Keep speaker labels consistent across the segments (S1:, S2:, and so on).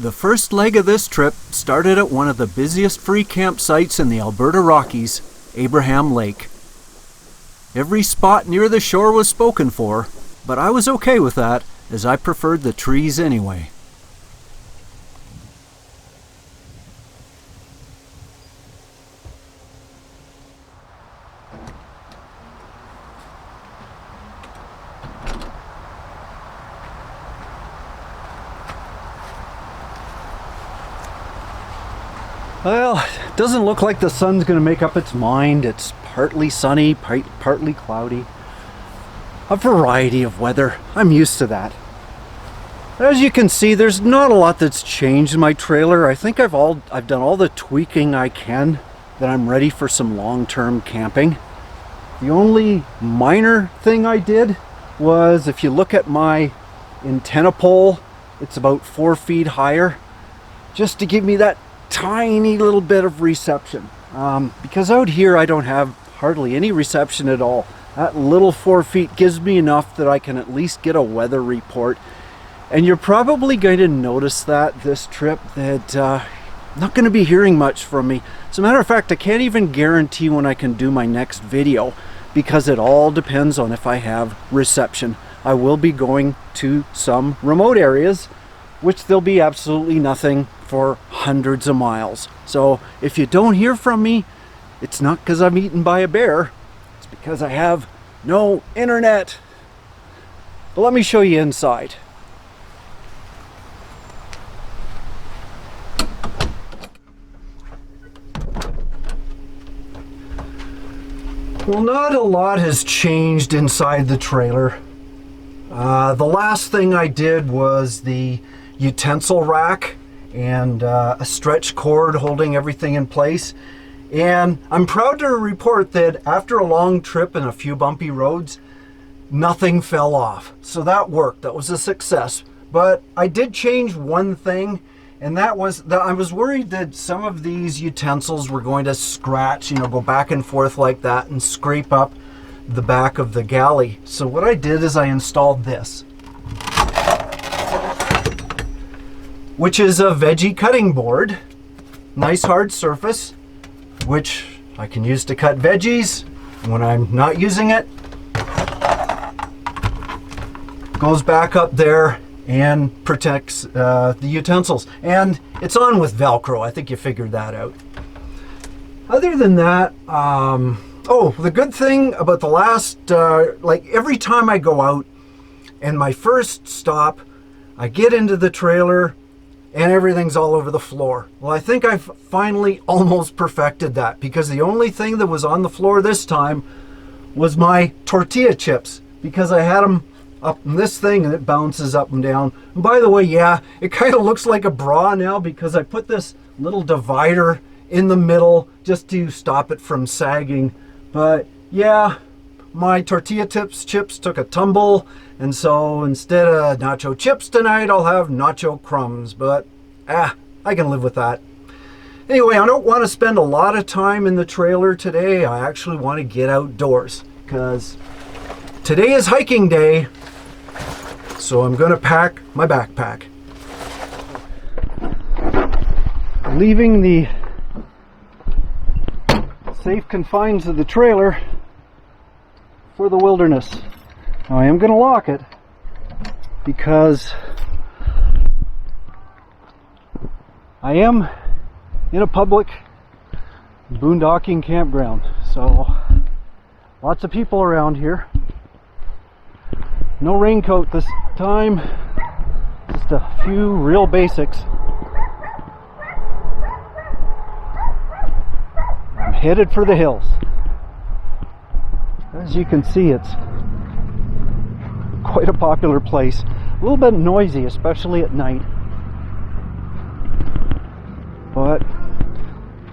S1: The first leg of this trip started at one of the busiest free campsites in the Alberta Rockies, Abraham Lake. Every spot near the shore was spoken for, but I was okay with that, as I preferred the trees anyway. Well, it doesn't look like the sun's going to make up its mind. It's partly sunny, partly cloudy. A variety of weather. I'm used to that. As you can see, there's not a lot that's changed in my trailer. I think I've done all the tweaking I can that I'm ready for some long-term camping. The only minor thing I did was, if you look at my antenna pole, it's about 4 feet higher, just to give me that tiny little bit of reception, because out here I don't have hardly any reception at all. That little 4 feet gives me enough that I can at least get a weather report, and you're probably going to notice that this trip that I'm not going to be hearing much from me. As a matter of fact, I can't even guarantee when I can do my next video, because it all depends on if I have reception. I will be going to some remote areas, which there'll be absolutely nothing for hundreds of miles. So if you don't hear from me, it's not because I'm eaten by a bear. It's because I have no internet. But let me show you inside. Well, not a lot has changed inside the trailer. The last thing I did was the utensil rack and a stretch cord holding everything in place. And I'm proud to report that after a long trip and a few bumpy roads, nothing fell off. So that worked. That was a success. But I did change one thing, and that was that I was worried that some of these utensils were going to scratch, go back and forth like that and scrape up the back of the galley. So what I did is I installed this, which is a veggie cutting board. Nice hard surface, which I can use to cut veggies when I'm not using it. Goes back up there and protects the utensils. And it's on with Velcro. I think you figured that out. Other than that, the good thing about the last, every time I go out and my first stop, I get into the trailer and everything's all over the floor. Well, I think I've finally almost perfected that, because the only thing that was on the floor this time was my tortilla chips, because I had them up in this thing and it bounces up and down. And by the way, yeah, it kind of looks like a bra now, because I put this little divider in the middle just to stop it from sagging. But yeah, my tortilla chips took a tumble, and so instead of nacho chips tonight, I'll have nacho crumbs. But I can live with that. Anyway, I don't want to spend a lot of time in the trailer today. I actually want to get outdoors, because today is hiking day. So I'm going to pack my backpack. Leaving the safe confines of the trailer for the wilderness. Now I am going to lock it, because I am in a public boondocking campground. So lots of people around here. No raincoat this time, just a few real basics. I'm headed for the hills. As you can see, it's quite a popular place. A little bit noisy, especially at night. But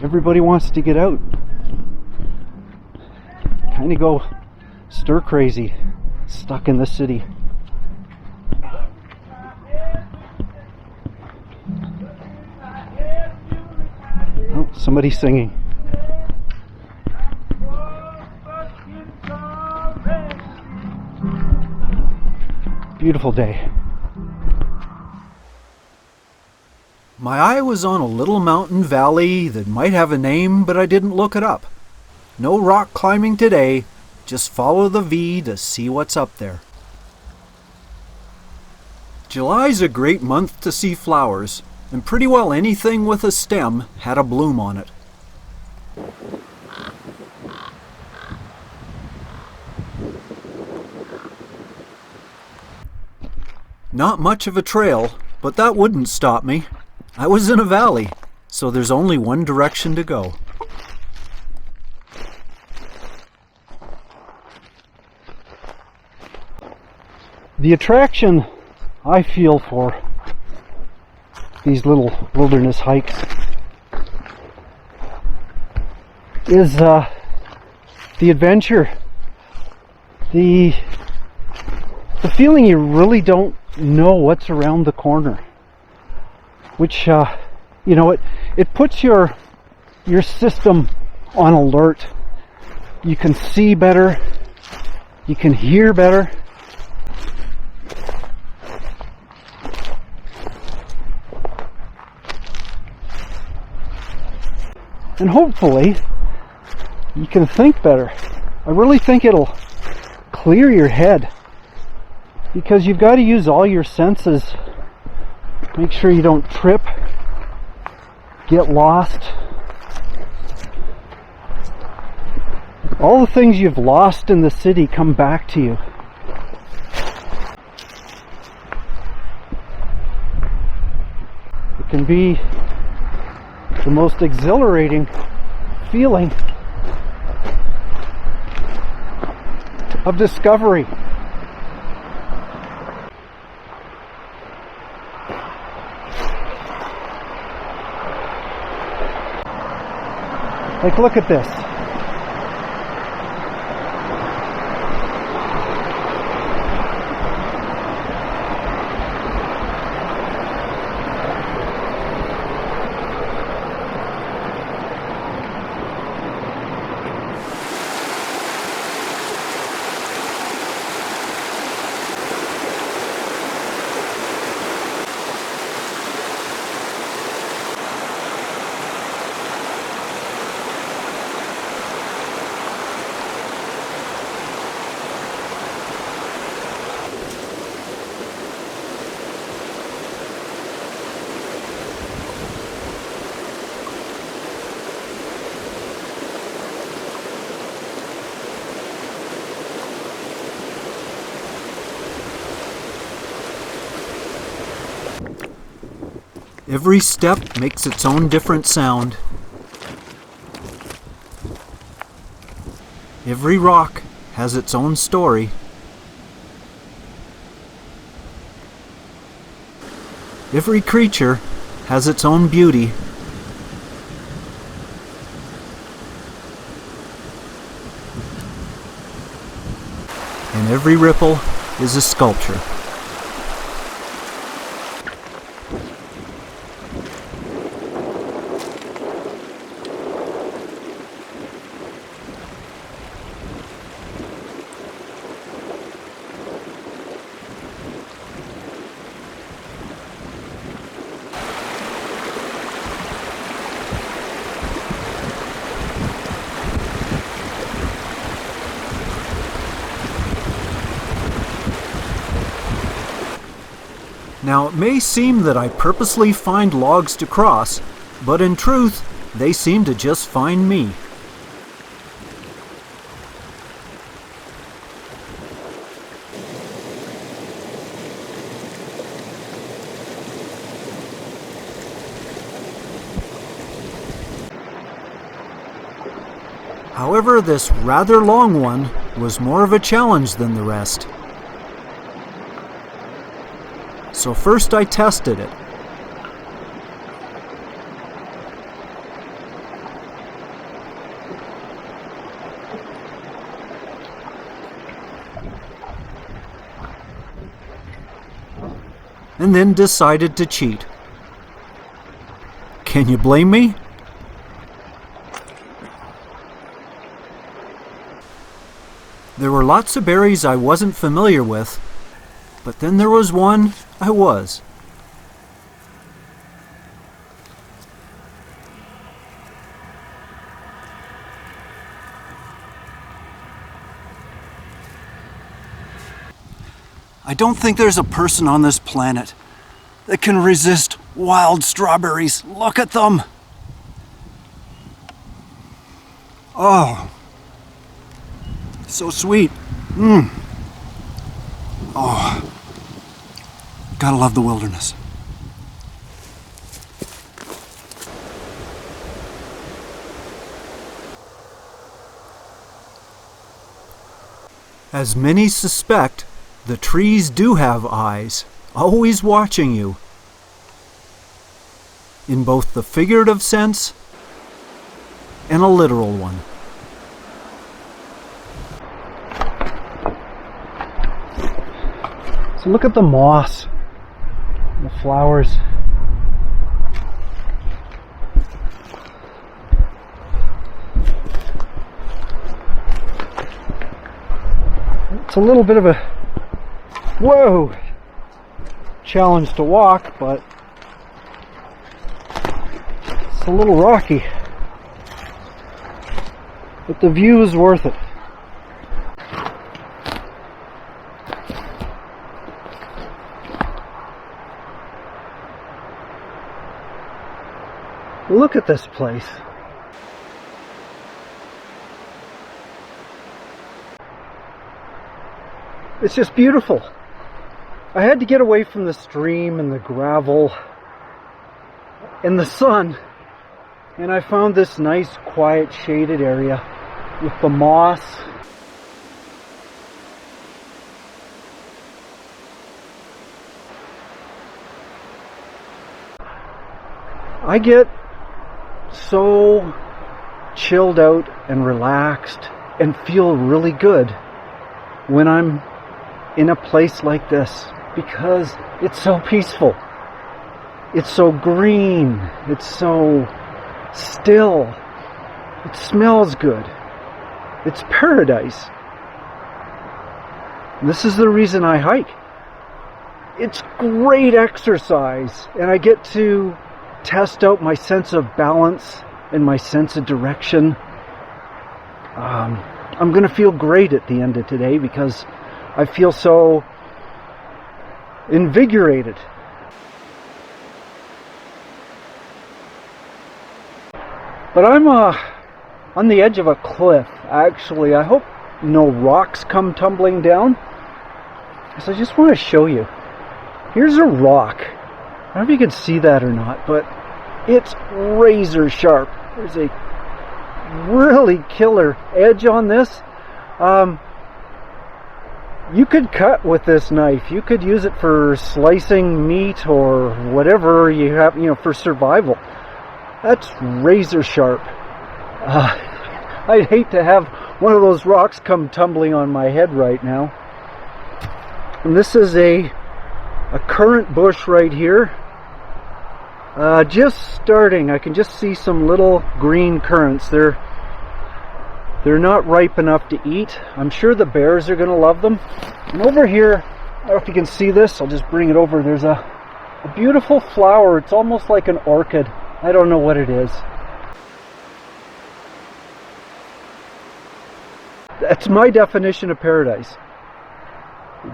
S1: everybody wants to get out. Kind of go stir crazy, stuck in the city. Oh, somebody's singing. Beautiful day. My eye was on a little mountain valley that might have a name, but I didn't look it up. No rock climbing today, just follow the V to see what's up there. July's a great month to see flowers, and pretty well anything with a stem had a bloom on it. Not much of a trail, but that wouldn't stop me. I was in a valley, so there's only one direction to go. The attraction I feel for these little wilderness hikes is the adventure, the feeling you really don't know what's around the corner, which it puts your system on alert. You can see better, you can hear better. And hopefully, you can think better. I really think it'll clear your head, because you've got to use all your senses. Make sure you don't trip, get lost. All the things you've lost in the city come back to you. It can be the most exhilarating feeling of discovery. Like, look at this. Every step makes its own different sound. Every rock has its own story. Every creature has its own beauty. And every ripple is a sculpture. Now, it may seem that I purposely find logs to cross, but in truth, they seem to just find me. However, this rather long one was more of a challenge than the rest. So first I tested it. And then decided to cheat. Can you blame me? There were lots of berries I wasn't familiar with, but then there was one I was. I don't think there's a person on this planet that can resist wild strawberries. Look at them. Oh, so sweet. Oh, gotta love the wilderness. As many suspect, the trees do have eyes, always watching you, in both the figurative sense and a literal one. So look at the moss, the flowers. It's a little bit of a, whoa, challenge to walk, but it's a little rocky. But the view is worth it. Look at this place. It's just beautiful. I had to get away from the stream and the gravel and the sun, and I found this nice, quiet, shaded area with the moss. I get so chilled out and relaxed and feel really good when I'm in a place like this, because it's so peaceful, it's so green, it's so still, it smells good, it's paradise. This is the reason I hike. It's great exercise, and I get to test out my sense of balance and my sense of direction. I'm gonna feel great at the end of today because I feel so invigorated. But I'm on the edge of a cliff, actually. I hope no rocks come tumbling down. So I just want to show you. Here's a rock. I don't know if you can see that or not, but it's razor sharp. There's a really killer edge on this. You could cut with this knife. You could use it for slicing meat or whatever you have, for survival. That's razor sharp. I'd hate to have one of those rocks come tumbling on my head right now. And this is a currant bush right here. Just starting. I can just see some little green currants. They're not ripe enough to eat. I'm sure the bears are going to love them. And over here, I don't know if you can see this. I'll just bring it over. There's a beautiful flower. It's almost like an orchid. I don't know what it is. That's my definition of paradise.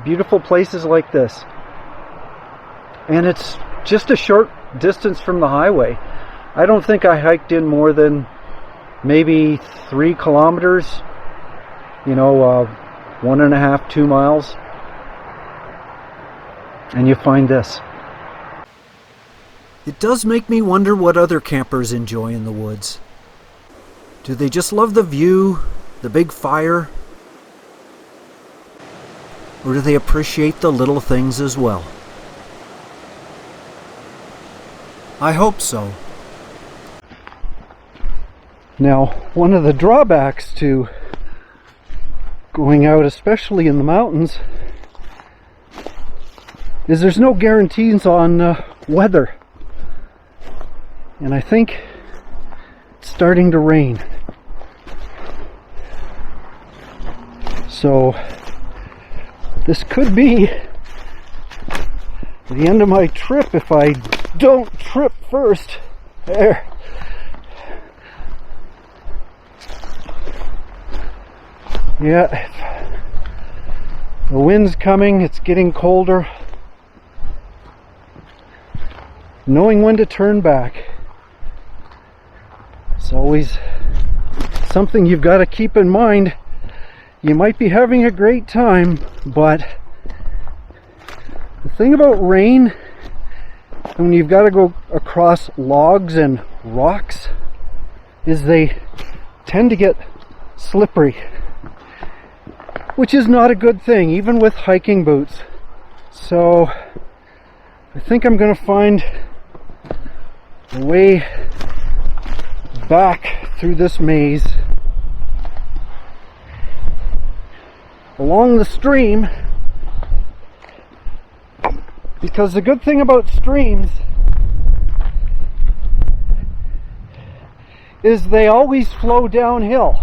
S1: Beautiful places like this. And it's just a short distance from the highway. I don't think I hiked in more than maybe 3 kilometers, 1.5, 2 miles, and you find this. It does make me wonder what other campers enjoy in the woods. Do they just love the view, the big fire, or do they appreciate the little things as well? I hope so. Now, one of the drawbacks to going out, especially in the mountains, is there's no guarantees on weather. And I think it's starting to rain. So, this could be the end of my trip if I don't trip first. There. Yeah, The wind's coming, it's getting colder. Knowing when to turn back. It's always something you've got to keep in mind. You might be having a great time, but the thing about rain, when you've got to go across logs and rocks, is they tend to get slippery, which is not a good thing, even with hiking boots. So I think I'm going to find a way back through this maze along the stream, because the good thing about streams is they always flow downhill.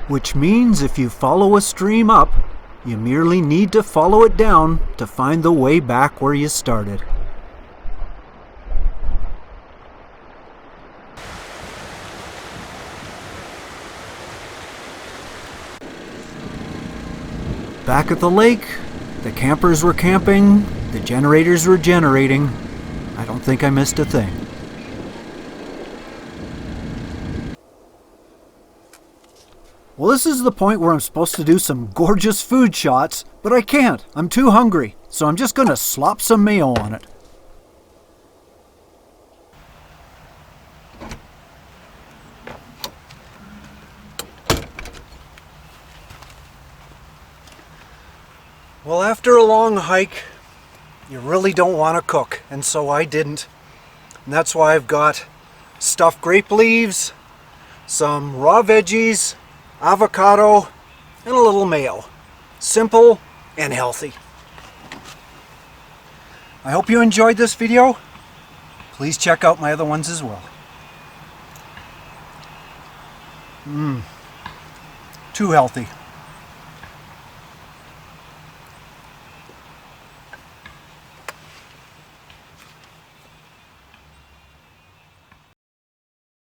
S1: Which means if you follow a stream up, you merely need to follow it down to find the way back where you started. Back at the lake, the campers were camping, the generators were generating. I don't think I missed a thing. Well, this is the point where I'm supposed to do some gorgeous food shots, but I can't. I'm too hungry, so I'm just gonna slop some mayo on it. Well, after a long hike, you really don't want to cook, and so I didn't. And that's why I've got stuffed grape leaves, some raw veggies, avocado, and a little mayo. Simple and healthy. I hope you enjoyed this video. Please check out my other ones as well. Too healthy.